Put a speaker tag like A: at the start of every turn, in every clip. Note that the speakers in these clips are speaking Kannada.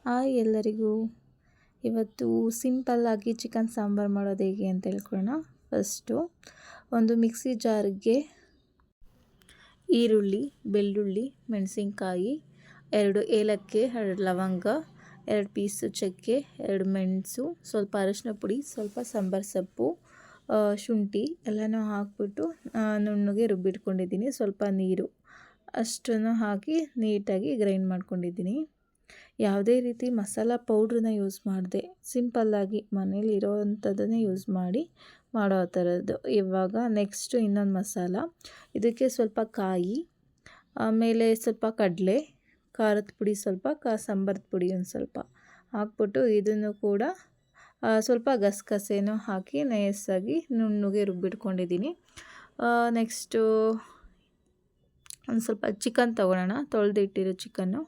A: ಹಾಯ್ ಎಲ್ಲರಿಗೂ. ಇವತ್ತು ಸಿಂಪಲ್ಲಾಗಿ ಚಿಕನ್ ಸಾಂಬಾರು ಮಾಡೋದು ಹೇಗೆ ಅಂತ ಹೇಳ್ಕೊಳ್ಳೋಣ. ಫಸ್ಟು ಒಂದು ಮಿಕ್ಸಿ ಜಾರ್ಗೆ ಈರುಳ್ಳಿ, ಬೆಳ್ಳುಳ್ಳಿ, ಮೆಣಸಿನ್ಕಾಯಿ, 2 ಏಲಕ್ಕಿ, 2 ಲವಂಗ, 2 ಪೀಸು ಚಕ್ಕೆ, 2 ಮೆಣಸು, ಸ್ವಲ್ಪ ಅರಶಿನ ಪುಡಿ, ಸ್ವಲ್ಪ ಸಾಂಬಾರು ಸೊಪ್ಪು, ಶುಂಠಿ ಎಲ್ಲನೂ ಹಾಕ್ಬಿಟ್ಟು ನುಣ್ಣಗೆ ರುಬ್ಬಿಟ್ಕೊಂಡಿದ್ದೀನಿ. ಸ್ವಲ್ಪ ನೀರು ಅಷ್ಟನ್ನು ಹಾಕಿ ನೀಟಾಗಿ ಗ್ರೈಂಡ್ ಮಾಡ್ಕೊಂಡಿದ್ದೀನಿ. ಯಾವುದೇ ರೀತಿ ಮಸಾಲ ಪೌಡ್ರನ್ನ ಯೂಸ್ ಮಾಡಿದೆ, ಸಿಂಪಲ್ಲಾಗಿ ಮನೇಲಿ ಇರೋವಂಥದ್ದನ್ನೇ ಯೂಸ್ ಮಾಡಿ ಮಾಡೋ ಥರದ್ದು. ಇವಾಗ ನೆಕ್ಸ್ಟು ಇನ್ನೊಂದು ಮಸಾಲ, ಇದಕ್ಕೆ ಸ್ವಲ್ಪ ಕಾಯಿ, ಆಮೇಲೆ ಸ್ವಲ್ಪ ಕಡಲೆ, ಖಾರದ ಪುಡಿ ಸ್ವಲ್ಪ, ಸಾಂಬಾರದ ಪುಡಿ ಒಂದು ಸ್ವಲ್ಪ ಹಾಕ್ಬಿಟ್ಟು ಇದನ್ನು ಕೂಡ ಸ್ವಲ್ಪ ಗಸಗಸೆನೂ ಹಾಕಿ ನೈಸಾಗಿ ನುಣ್ಣಗೆ ರುಬ್ಬಿಟ್ಕೊಂಡಿದ್ದೀನಿ. ನೆಕ್ಸ್ಟು ಒಂದು ಸ್ವಲ್ಪ ಚಿಕನ್ ತೊಗೊಳ್ಳೋಣ. ತೊಳೆದಿಟ್ಟಿರೋ ಚಿಕನ್ನು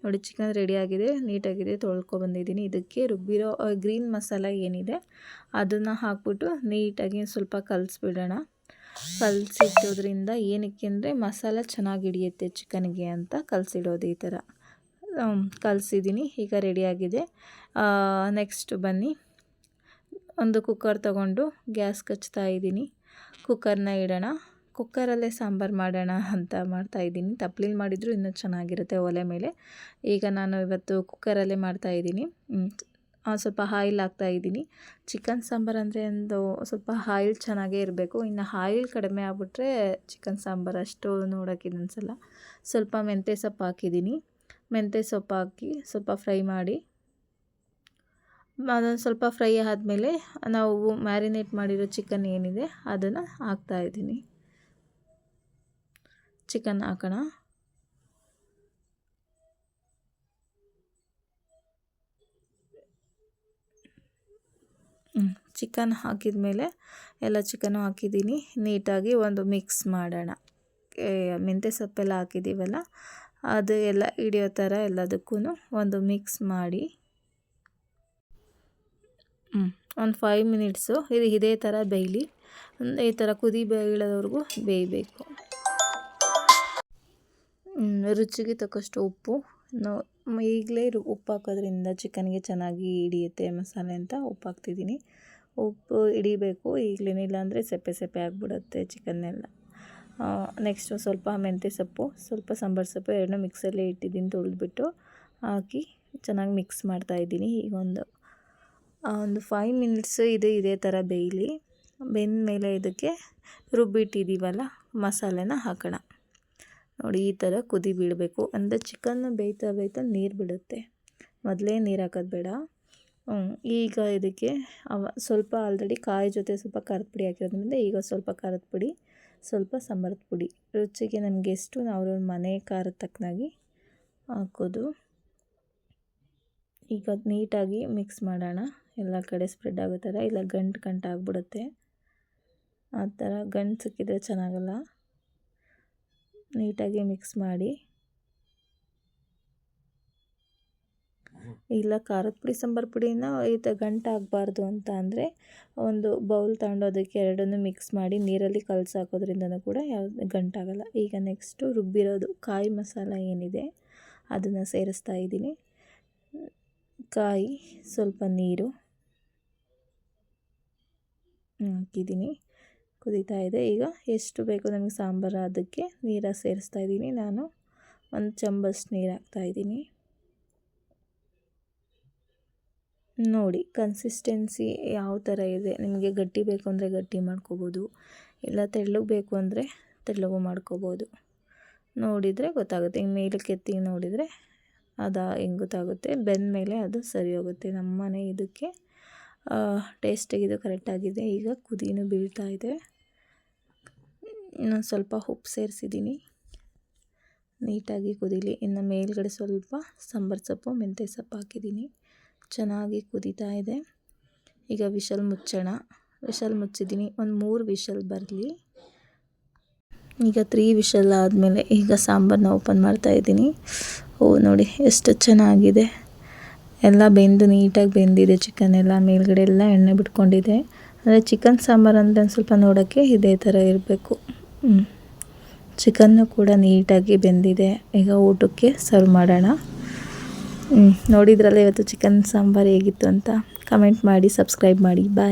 A: ನೋಡಿ, ಚಿಕನ್ ರೆಡಿಯಾಗಿದೆ, ನೀಟಾಗಿದೆ, ತೊಳ್ಕೊಬಂದಿದ್ದೀನಿ. ಇದಕ್ಕೆ ರುಬ್ಬಿರೋ ಗ್ರೀನ್ ಮಸಾಲ ಏನಿದೆ ಅದನ್ನು ಹಾಕ್ಬಿಟ್ಟು ನೀಟಾಗಿ ಸ್ವಲ್ಪ ಕಲಿಸ್ಬಿಡೋಣ. ಕಲಸಿಟ್ಟೋದ್ರಿಂದ ಏನಕ್ಕೆ ಅಂದರೆ ಮಸಾಲ ಚೆನ್ನಾಗಿ ಹಿಡಿಯುತ್ತೆ ಚಿಕನ್ಗೆ ಅಂತ ಕಲಸಿಡೋದು. ಈ ಥರ ಕಲಸಿದ್ದೀನಿ. ಈಗ ರೆಡಿಯಾಗಿದೆ. ನೆಕ್ಸ್ಟ್ ಬನ್ನಿ, ಒಂದು ಕುಕ್ಕರ್ ತೊಗೊಂಡು ಗ್ಯಾಸ್ ಹಚ್ತಾ ಇದ್ದೀನಿ. ಕುಕ್ಕರ್ನ ಇಡೋಣ. ಕುಕ್ಕರಲ್ಲೇ ಸಾಂಬಾರು ಮಾಡೋಣ ಅಂತ ಮಾಡ್ತಾಯಿದ್ದೀನಿ. ತಪ್ಪಲಿಲಿ ಮಾಡಿದರೂ ಇನ್ನೂ ಚೆನ್ನಾಗಿರುತ್ತೆ ಒಲೆ ಮೇಲೆ. ಈಗ ನಾನು ಇವತ್ತು ಕುಕ್ಕರಲ್ಲೇ ಮಾಡ್ತಾಯಿದ್ದೀನಿ. ಸ್ವಲ್ಪ ಆಯಿಲ್ ಹಾಕ್ತಾಯಿದ್ದೀನಿ. ಚಿಕನ್ ಸಾಂಬಾರು ಅಂದರೆ ಒಂದು ಸ್ವಲ್ಪ ಆಯಿಲ್ ಚೆನ್ನಾಗೇ ಇರಬೇಕು. ಇನ್ನು ಆಯಿಲ್ ಕಡಿಮೆ ಆಗಿಬಿಟ್ರೆ ಚಿಕನ್ ಸಾಂಬಾರು ಅಷ್ಟು ನೋಡೋಕ್ಕೆ ಇನ್ನೊಂದ್ಸಲ. ಸ್ವಲ್ಪ ಮೆಂತ್ಯ ಸೊಪ್ಪು ಹಾಕಿದ್ದೀನಿ. ಮೆಂತ್ಯ ಸೊಪ್ಪು ಹಾಕಿ ಸ್ವಲ್ಪ ಫ್ರೈ ಮಾಡಿ, ಅದೊಂದು ಸ್ವಲ್ಪ ಫ್ರೈ ಆದಮೇಲೆ ನಾವು ಮ್ಯಾರಿನೇಟ್ ಮಾಡಿರೋ ಚಿಕನ್ ಏನಿದೆ ಅದನ್ನು ಹಾಕ್ತಾಯಿದ್ದೀನಿ. ಚಿಕನ್ ಹಾಕೋಣ. ಚಿಕನ್ ಹಾಕಿದ ಮೇಲೆ ಎಲ್ಲ ಚಿಕನ್ನು ಹಾಕಿದ್ದೀನಿ. ನೀಟಾಗಿ ಒಂದು ಮಿಕ್ಸ್ ಮಾಡೋಣ. ಮೆಂತ್ಯ ಸೊಪ್ಪೆಲ್ಲ ಹಾಕಿದ್ದೀವಲ್ಲ ಅದು ಎಲ್ಲ ಹಿಡಿಯೋ ಥರ ಎಲ್ಲದಕ್ಕೂ ಒಂದು ಮಿಕ್ಸ್ ಮಾಡಿ ಒಂದು 5 ಮಿನಿಟ್ಸು ಇದು ಇದೇ ಥರ ಬೇಯಲಿ. ಈ ಥರ ಕುದಿ ಬೇಯೋವರೆಗೂ ಬೇಯಬೇಕು. ರುಚಿಗೆ ತಕ್ಕಷ್ಟು ಉಪ್ಪು. ಈಗಲೇ ಉಪ್ಪು ಹಾಕೋದ್ರಿಂದ ಚಿಕನ್ಗೆ ಚೆನ್ನಾಗಿ ಹಿಡಿಯುತ್ತೆ ಮಸಾಲೆ ಅಂತ ಉಪ್ಪು ಹಾಕ್ತಿದ್ದೀನಿ. ಉಪ್ಪು ಹಿಡಿಬೇಕು ಈಗಲೇ, ಇಲ್ಲಾಂದರೆ ಸೆಪ್ಪೆ ಸೆಪ್ಪೆ ಆಗಿಬಿಡುತ್ತೆ ಚಿಕನ್ನೆಲ್ಲ. ನೆಕ್ಸ್ಟು ಸ್ವಲ್ಪ ಮೆಂತ್ಯ ಸೊಪ್ಪು, ಸ್ವಲ್ಪ ಸಾಂಬಾರು ಸೊಪ್ಪು ಎರಡನ್ನೂ ಮಿಕ್ಸಲ್ಲೇ ಇಟ್ಟಿದ್ದೀನಿ, ತೊಳೆದ್ಬಿಟ್ಟು ಹಾಕಿ ಚೆನ್ನಾಗಿ ಮಿಕ್ಸ್ ಮಾಡ್ತಾಯಿದ್ದೀನಿ. ಈಗ ಒಂದು 5 ಮಿನಿಟ್ಸು ಇದೇ ಥರ ಬೇಯಲಿ. ಬೆಂದ ಮೇಲೆ ಇದಕ್ಕೆ ರುಬ್ಬಿಟ್ಟಿದ್ದೀವಲ್ಲ ಮಸಾಲೆನ ಹಾಕೋಣ. ನೋಡಿ, ಈ ಥರ ಕುದಿ ಬೀಳಬೇಕು. ಅಂದರೆ ಚಿಕನ್ನು ಬೇಯ್ತಾ ನೀರು ಬಿಡುತ್ತೆ. ಮೊದಲೇ ನೀರು ಹಾಕೋದು ಬೇಡ. ಈಗ ಇದಕ್ಕೆ ಸ್ವಲ್ಪ ಆಲ್ರೆಡಿ ಕಾಯಿ ಜೊತೆ ಸ್ವಲ್ಪ ಖಾರದ ಪುಡಿ ಹಾಕಿರೋದ್ರಿಂದ ಈಗ ಸ್ವಲ್ಪ ಖಾರದ ಪುಡಿ, ಸ್ವಲ್ಪ ಸಾಂಬಾರದ ಪುಡಿ, ರುಚಿಗೆ ನಮಗೆ ಎಷ್ಟು ಅವ್ರ ಮನೆ ಖಾರದ ತಕ್ಕನಾಗಿ ಹಾಕೋದು. ಈಗ ನೀಟಾಗಿ ಮಿಕ್ಸ್ ಮಾಡೋಣ. ಎಲ್ಲ ಕಡೆ ಸ್ಪ್ರೆಡ್ ಆಗೋ ಥರ, ಇಲ್ಲ ಗಂಟು ಆಗಿಬಿಡುತ್ತೆ. ಆ ಥರ ಗಂಟು ಸಿಕ್ಕಿದ್ರೆ ಚೆನ್ನಾಗಲ್ಲ. ನೀಟಾಗಿ ಮಿಕ್ಸ್ ಮಾಡಿ. ಇಲ್ಲ ಖಾರದ ಪುಡಿ ಸಾಂಬಾರು ಪುಡಿನ ಈ ಥರ ಗಂಟು ಆಗಬಾರ್ದು ಅಂತ ಅಂದರೆ ಒಂದು ಬೌಲ್ ತಗೊಂಡು ಅದಕ್ಕೆ ಎರಡನ್ನೂ ಮಿಕ್ಸ್ ಮಾಡಿ ನೀರಲ್ಲಿ ಕಲಸಿ ಹಾಕೋದ್ರಿಂದನೂ ಕೂಡ ಯಾವುದು ಗಂಟಾಗಲ್ಲ. ಈಗ ನೆಕ್ಸ್ಟು ರುಬ್ಬಿರೋದು ಕಾಯಿ ಮಸಾಲ ಏನಿದೆ ಅದನ್ನು ಸೇರಿಸ್ತಾ ಇದ್ದೀನಿ. ಕಾಯಿ, ಸ್ವಲ್ಪ ನೀರು ಹಾಕಿದ್ದೀನಿ. ಕುದೀತಾ ಇದೆ. ಈಗ ಎಷ್ಟು ಬೇಕು ನಮಗೆ ಸಾಂಬಾರು ಅದಕ್ಕೆ ನೀರು ಸೇರಿಸ್ತಾ ಇದ್ದೀನಿ. ನಾನು 1 ಚಮಚ ನೀರು ಹಾಕ್ತಾಯಿದ್ದೀನಿ. ನೋಡಿ ಕನ್ಸಿಸ್ಟೆನ್ಸಿ ಯಾವ ಥರ ಇದೆ. ನಿಮಗೆ ಗಟ್ಟಿ ಬೇಕು ಅಂದರೆ ಗಟ್ಟಿ ಮಾಡ್ಕೋಬೋದು, ಇಲ್ಲ ತೆಳ್ಳಗೆ ಬೇಕು ಅಂದರೆ ತೆಳ್ಳಗೂ ಮಾಡ್ಕೋಬೋದು. ನೋಡಿದರೆ ಗೊತ್ತಾಗುತ್ತೆ. ಹಿಂಗೆ ಮೇಲಕ್ಕೆ ಎತ್ತಿ ನೋಡಿದರೆ ಹೆಂಗೆ ಗೊತ್ತಾಗುತ್ತೆ. ಬೆಂದ ಮೇಲೆ ಅದು ಸರಿ ಹೋಗುತ್ತೆ. ನಮ್ಮನೆ ಇದಕ್ಕೆ ಟೇಸ್ಟಿಗೆ ಇದು ಕರೆಕ್ಟಾಗಿದೆ. ಈಗ ಕುದಿನೂ ಬೀಳ್ತಾ ಇದೆ. ಇನ್ನೊಂದು ಸ್ವಲ್ಪ ಉಪ್ಪು ಸೇರಿಸಿದ್ದೀನಿ. ನೀಟಾಗಿ ಕುದೀಲಿ. ಇನ್ನು ಮೇಲ್ಗಡೆ ಸ್ವಲ್ಪ ಸಾಂಬಾರು ಸೊಪ್ಪು, ಮೆಂತ್ಯ ಸೊಪ್ಪು ಹಾಕಿದ್ದೀನಿ. ಚೆನ್ನಾಗಿ ಕುದೀತಾ ಇದೆ. ಈಗ ವಿಷಲ್ ಮುಚ್ಚೋಣ. ವಿಷಲ್ ಮುಚ್ಚಿದ್ದೀನಿ. ಒಂದು 3 ವಿಷಲ್ ಬರಲಿ. ಈಗ 3 ವಿಷಲ್ ಆದಮೇಲೆ ಈಗ ಸಾಂಬಾರನ್ನ ಓಪನ್ ಮಾಡ್ತಾಯಿದ್ದೀನಿ. ನೋಡಿ ಎಷ್ಟು ಚೆನ್ನಾಗಿದೆ. ಎಲ್ಲ ಬೆಂದು ನೀಟಾಗಿ ಬೆಂದಿದೆ. ಚಿಕನ್ ಎಲ್ಲ ಮೇಲ್ಗಡೆ ಎಲ್ಲ ಎಣ್ಣೆ ಬಿಟ್ಕೊಂಡಿದೆ. ಅಂದರೆ ಚಿಕನ್ ಸಾಂಬಾರು ಅಂದರೆ ಒಂದು ಸ್ವಲ್ಪ ನೋಡೋಕ್ಕೆ ಇದೇ ಥರ ಇರಬೇಕು. ಚಿಕನ್ನು ಕೂಡ ನೀಟಾಗಿ ಬೆಂದಿದೆ. ಈಗ ಊಟಕ್ಕೆ ಸರ್ವ್ ಮಾಡೋಣ. ನೋಡಿದ್ರಲ್ಲ ಇವತ್ತು ಚಿಕನ್ ಸಾಂಬಾರು ಹೇಗಿತ್ತು ಅಂತ. ಕಮೆಂಟ್ ಮಾಡಿ, ಸಬ್ಸ್ಕ್ರೈಬ್ ಮಾಡಿ. ಬಾಯ್.